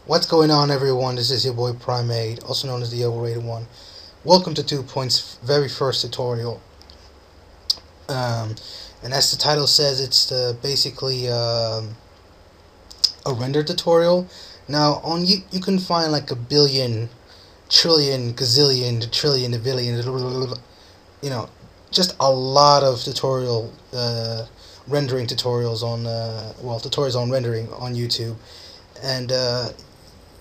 What's going on, everyone? This is your boy Primate, also known as the Overrated One. Welcome to 2Point's very first tutorial. Um, and as the title says, it's basically a render tutorial. Now, on you can find like a billion, trillion, gazillion, trillion, a billion, just a lot of rendering tutorials on tutorials on rendering on YouTube, and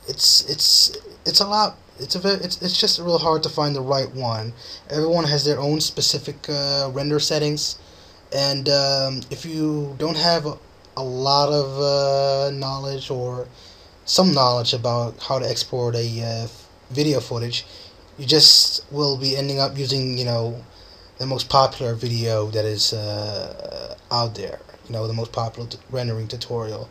it's a lot. It's just real hard to find the right one. Everyone has their own specific render settings, and if you don't have a lot of knowledge or some knowledge about how to export a video footage, you just will be ending up using the most popular video that is out there. The most popular rendering tutorial.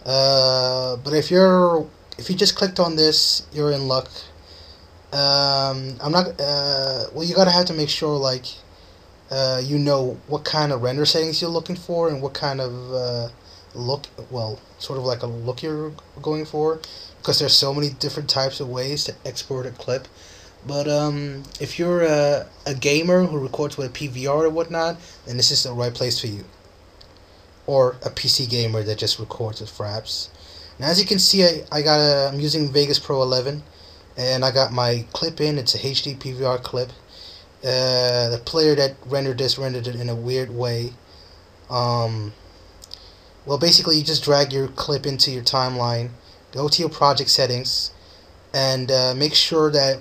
But if you just clicked on this, you're in luck. I'm not. Well, you gotta have to make sure you know what kind of render settings you're looking for and what kind of look. Well, sort of like a look you're going for, because there's so many different types of ways to export a clip. But if you're a gamer who records with a PVR or whatnot, then this is the right place for you. Or a PC gamer that just records with fraps. Now, as you can see, I'm using Vegas Pro 11, and I got my clip in. It's a HD PVR clip. The player that rendered this rendered it in a weird way. Well, basically, you just drag your clip into your timeline, go to your project settings, and make sure that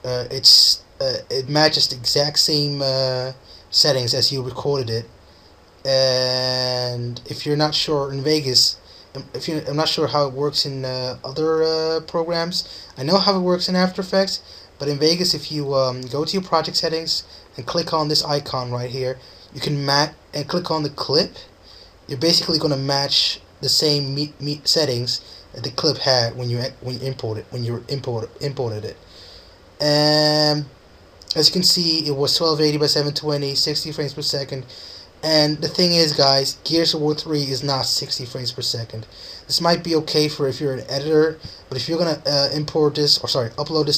it matches the exact same settings as you recorded it. And if you're not sure in Vegas, I'm not sure how it works in other programs. I know how it works in After Effects, but in Vegas, if you go to your project settings and click on this icon right here, you can and click on the clip. You're basically going to match the same settings that the clip had when you imported it. And as you can see, it was 1280 by 720, 60 frames per second. And the thing is, guys, Gears of War 3 is not 60 frames per second. This might be okay for if you're an editor, but if you're gonna upload this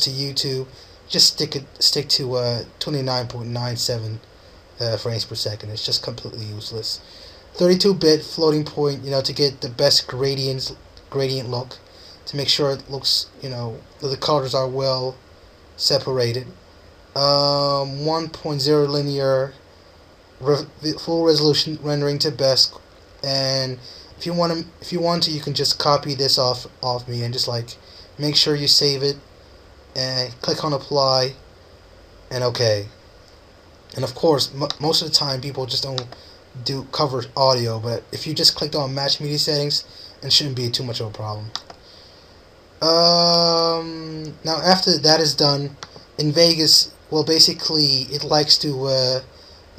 to YouTube, just stick to 29.97 frames per second. It's just completely useless. 32-bit floating point, to get the best gradient look, to make sure it looks, that the colors are well separated. 1.0 linear. Full resolution rendering to best, and if you want to, you can just copy this off me and just make sure you save it and click on apply and OK. And of course, most of the time people just don't do cover audio, but if you just clicked on match media settings, it shouldn't be too much of a problem. Now after that is done, in Vegas, well, basically it likes to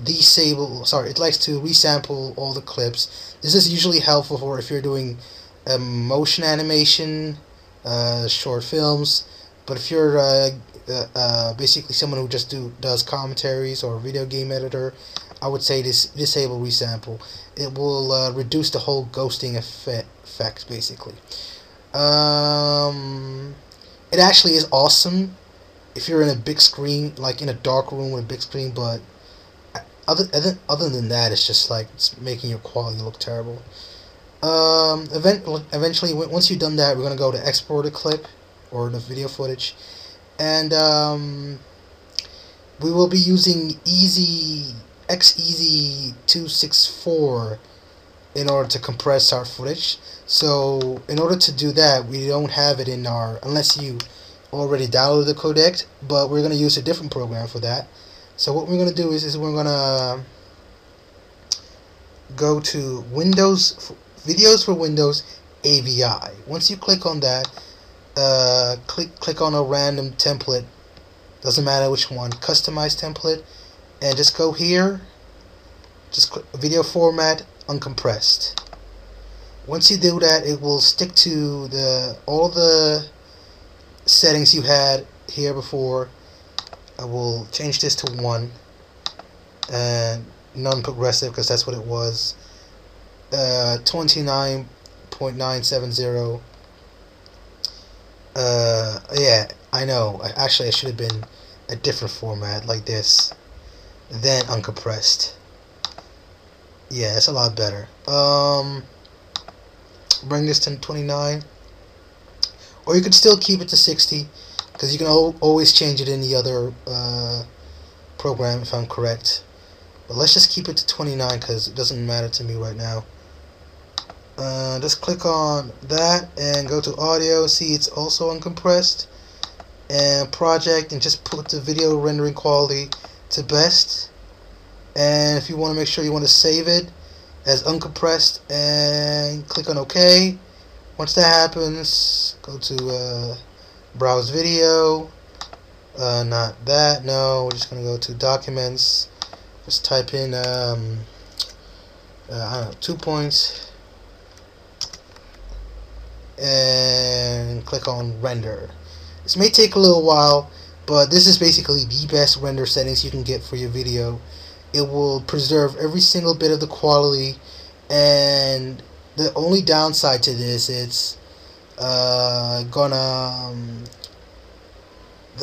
resample all the clips. This is usually helpful for if you're doing motion animation, short films. But if you're basically someone who just does commentaries or a video game editor, I would say disable resample. It will reduce the whole ghosting effect basically. It actually is awesome if you're in a big screen, like in a dark room with a big screen, but other than that, it's just it's making your quality look terrible. Eventually, once you've done that, we're gonna go to export a clip or the video footage, and we will be using Xeasy264 in order to compress our footage. So in order to do that, we don't have it in unless you already downloaded the codec, but we're gonna use a different program for that. So what we're going to do is we're going to go to Windows, Videos for Windows, AVI. Once you click on that, click on a random template, doesn't matter which one, customize template, and just go here, just click video format, uncompressed. Once you do that, it will stick to all the settings you had here before. I will change this to 1 and non-progressive because that's what it was. 29.970 Yeah, I know. Actually, I should have been a different format like this, then uncompressed. Yeah, it's a lot better. Bring this to 29, or you could still keep it to 60, because you can always change it in the other program if I'm correct. But let's just keep it to 29 because it doesn't matter to me right now. Just click on that and go to audio. See, it's also uncompressed, and project, and just put the video rendering quality to best. And if you want to make sure you want to save it as uncompressed, and click on OK. Once that happens, go to browse video. Not that, no, we're just gonna go to documents, just type in I don't know, 2 points, and click on render. This may take a little while, but this is basically the best render settings you can get for your video. It will preserve every single bit of the quality, and the only downside to this, it's the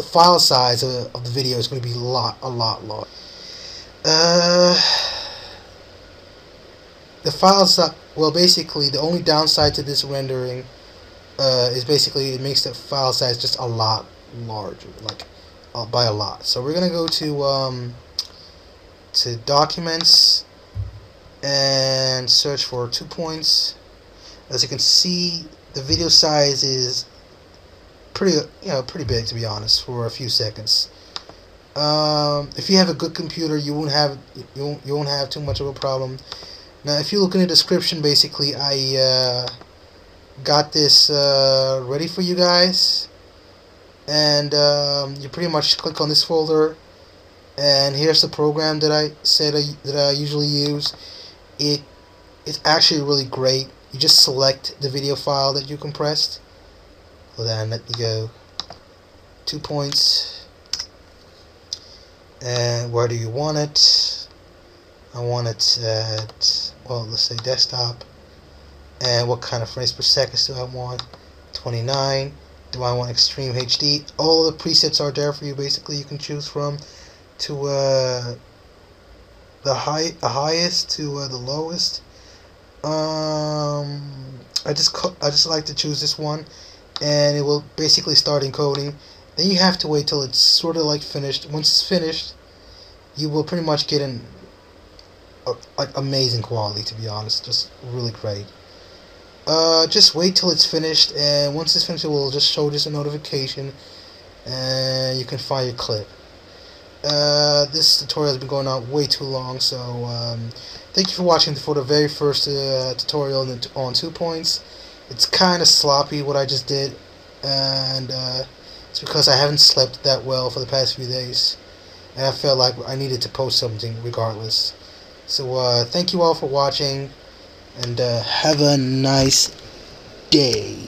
file size of the video is going to be a lot larger. The file size, well, basically the only downside to this rendering is basically it makes the file size just a lot larger, like by a lot. So we're gonna go to documents and search for 2 points. As you can see, the video size is pretty big, to be honest, for a few seconds. If you have a good computer, you won't have too much of a problem. Now, if you look in the description, basically, I got this ready for you guys, and you pretty much click on this folder, and here's the program that I said that I usually use. It's actually really great. You just select the video file that you compressed. Hold on, let me go. 2 points. And where do you want it? I want it at, well, let's say desktop. And what kind of frames per second do I want? 29. Do I want extreme HD? All the presets are there for you. Basically, you can choose from to the highest to the lowest. I just like to choose this one, and it will basically start encoding. Then you have to wait till it's sort of like finished. Once it's finished, you will pretty much get an amazing quality, to be honest. Just really great. Just wait till it's finished, and once it's finished, it will just show just a notification, and you can find your clip. This tutorial has been going on way too long, so thank you for watching for the very first tutorial on 2 points. It's kind of sloppy what I just did, and it's because I haven't slept that well for the past few days, and I felt like I needed to post something regardless. So thank you all for watching, and have a nice day.